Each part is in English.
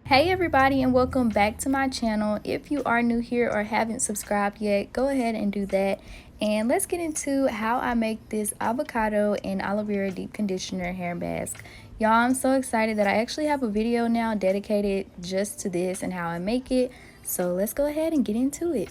Hey everybody, and welcome back to my channel. If you are new here or haven't subscribed yet, go ahead and do that. And let's get into how I make this avocado and aloe vera deep conditioner hair mask. Y'all, I'm so excited that I actually have a video now dedicated just to this and how I make it. So let's go ahead and get into it.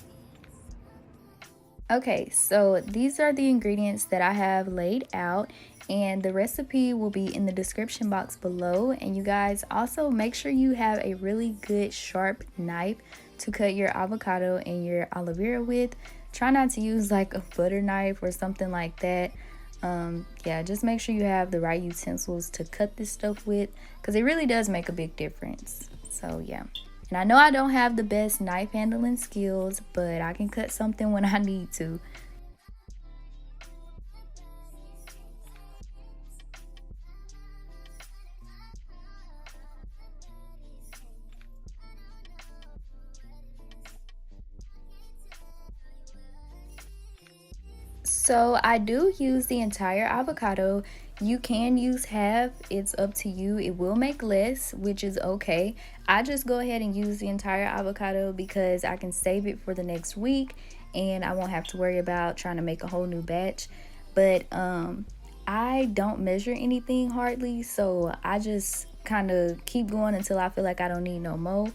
Okay, so these are the ingredients that I have laid out, and the recipe will be in the description box below. And you guys also make sure you have a really good sharp knife to cut your avocado and your aloe vera with. Try not to use like a butter knife or something like that. Yeah, just make sure you have the right utensils to cut this stuff with, because it really does make a big difference. So yeah. And I know I don't have the best knife handling skills, but I can cut something when I need to. So I do use the entire avocado. You can use half, it's up to you. It will make less, which is okay. I just go ahead and use the entire avocado because I can save it for the next week and I won't have to worry about trying to make a whole new batch. But I don't measure anything hardly, so I just kind of keep going until I feel like I don't need no more.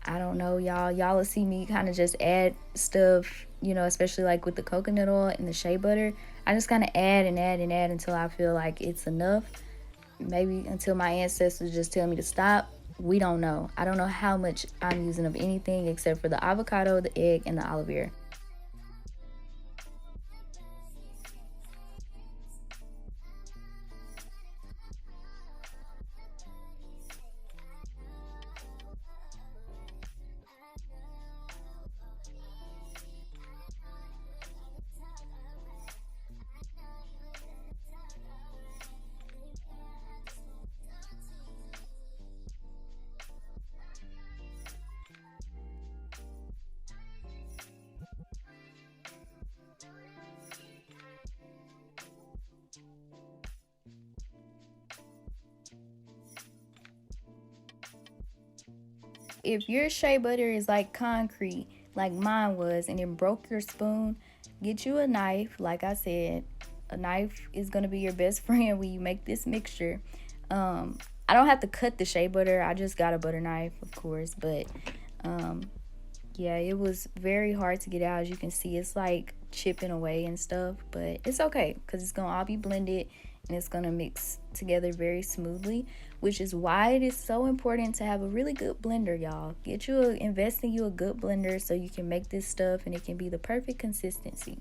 I don't know, y'all will see me kind of just add stuff, you know, especially like with the coconut oil and the shea butter. I just kind of add and add and add until I feel like it's enough. Maybe until my ancestors just tell me to stop. We don't know. I don't know how much I'm using of anything except for the avocado, the egg, and the aloe vera. If your shea butter is like concrete, like mine was, and it broke your spoon, get you a knife. Like I said, a knife is going to be your best friend when you make this mixture. I don't have to cut the shea butter. I just got a butter knife, of course. But yeah, it was very hard to get out. As you can see, it's like chipping away and stuff. But it's okay because it's going to all be blended and it's going to mix together very smoothly, which is why it is so important to have a really good blender, y'all. Invest in you a good blender so you can make this stuff and it can be the perfect consistency.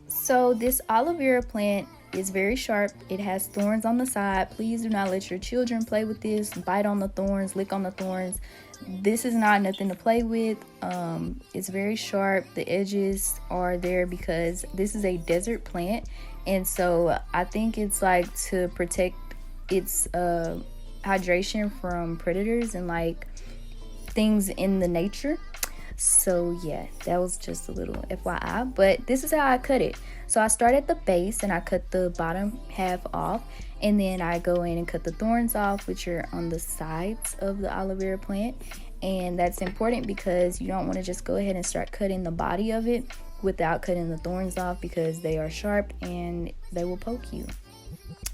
So this aloe vera plant is very sharp. It has thorns on the side. Please do not let your children play with this, bite on the thorns, lick on the thorns. This is not nothing to play with. It's very sharp. The edges are there because this is a desert plant, and so I think it's like to protect its hydration from predators and like things in the nature. So yeah, that was just a little FYI, but this is how I cut it. So I start at the base and I cut the bottom half off, and then I go in and cut the thorns off, which are on the sides of the aloe vera plant. And that's important because you don't want to just go ahead and start cutting the body of it without cutting the thorns off, because they are sharp and they will poke you.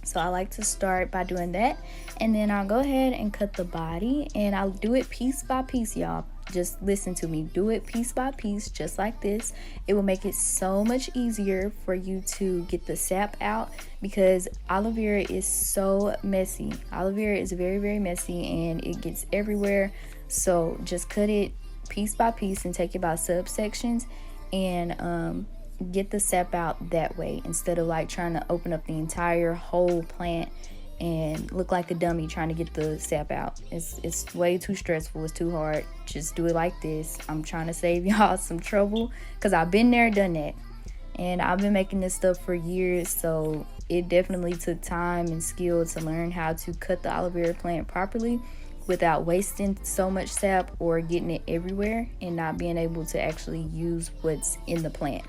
So I like to start by doing that, and then I'll go ahead and cut the body, and I'll do it piece by piece, y'all. Just listen to me. Do it piece by piece, just like this. It will make it so much easier for you to get the sap out, because aloe vera is so messy. Aloe vera is very, very messy and it gets everywhere. So just cut it piece by piece and take it by subsections and get the sap out that way, instead of like trying to open up the entire whole plant and look like a dummy trying to get the sap out. It's way too stressful. It's too hard. Just do it like this. I'm trying to save y'all some trouble because I've been there, done that. And I've been making this stuff for years, so it definitely took time and skill to learn how to cut the aloe vera plant properly without wasting so much sap or getting it everywhere and not being able to actually use what's in the plant.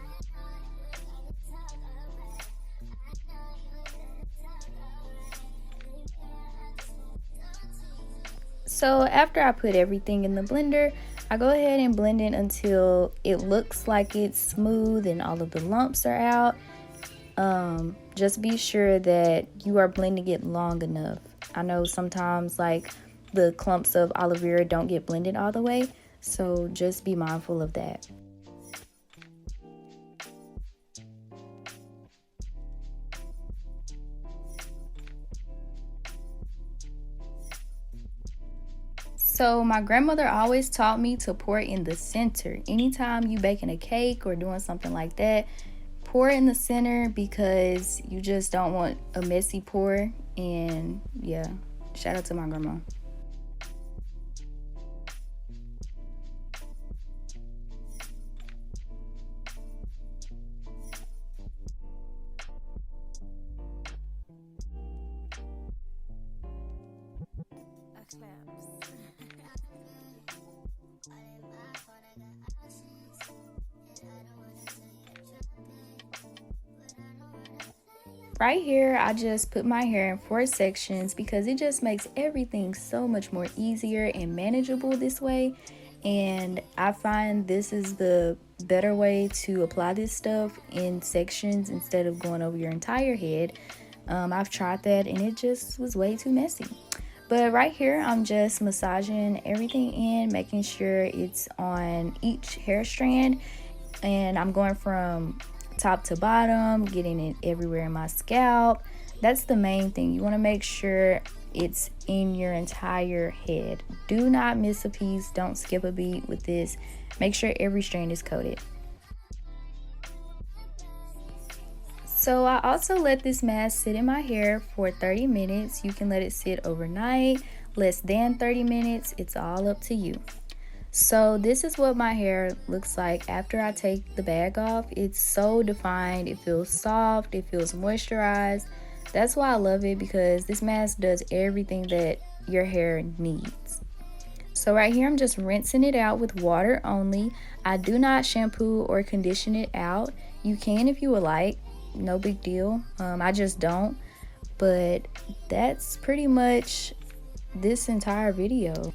So after I put everything in the blender, I go ahead and blend it until it looks like it's smooth and all of the lumps are out. Just be sure that you are blending it long enough. I know sometimes like the clumps of aloe vera don't get blended all the way, so just be mindful of that. So my grandmother always taught me to pour in the center. Anytime you baking a cake or doing something like that, pour in the center because you just don't want a messy pour. And yeah, shout out to my grandma. Right here, I just put my hair in 4 sections because it just makes everything so much more easier and manageable this way. And I find this is the better way to apply this stuff in sections instead of going over your entire head. I've tried that and it just was way too messy. But right here, I'm just massaging everything in, making sure it's on each hair strand. And I'm going from top to bottom, getting it everywhere in my scalp. That's the main thing. You want to make sure it's in your entire head. Do not miss a piece. Don't skip a beat with this. Make sure every strand is coated. So I also let this mask sit in my hair for 30 minutes. You can let it sit overnight, less than 30 minutes. It's all up to you. So this is what my hair looks like after I take the bag off. It's so defined, it feels soft, it feels moisturized. That's why I love it, because this mask does everything that your hair needs. So right here, I'm just rinsing it out with water only. I do not shampoo or condition it out. You can if you would like, no big deal. I just don't. But that's pretty much this entire video.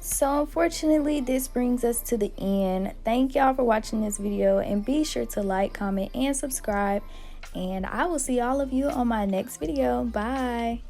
So unfortunately, this brings us to the end. Thank y'all for watching this video, and be sure to like, comment, and subscribe. And I will see all of you on my next video. Bye.